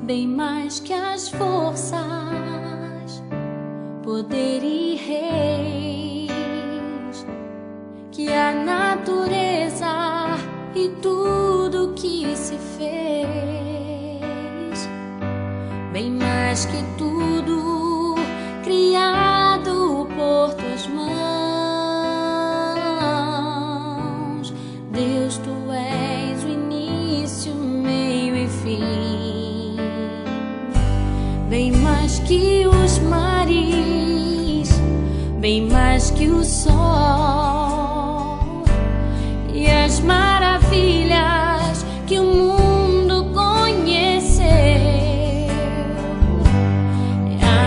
bem mais que as forças, poder e reis, que a natureza e tudo que se fez, bem mais que tudo criado por tuas mãos. Deus, tu és o início, meio e fim, bem mais que os mares, bem mais que o sol e as maravilhas que o mundo conheceu,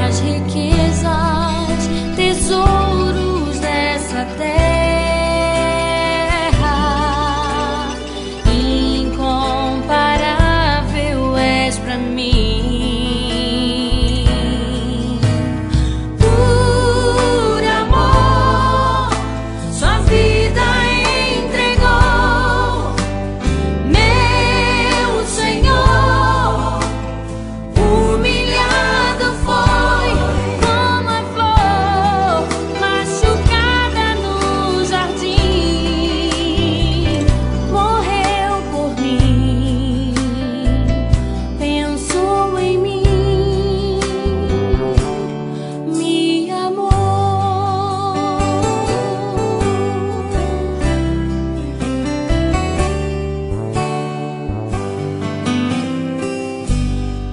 as riquezas, tesouros dessa terra, incomparável és pra mim.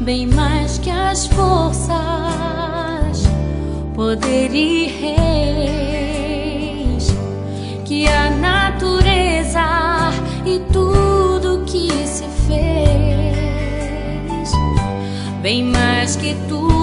Bem mais que as forças, poder e reis, que a natureza e tudo que se fez, bem mais que tudo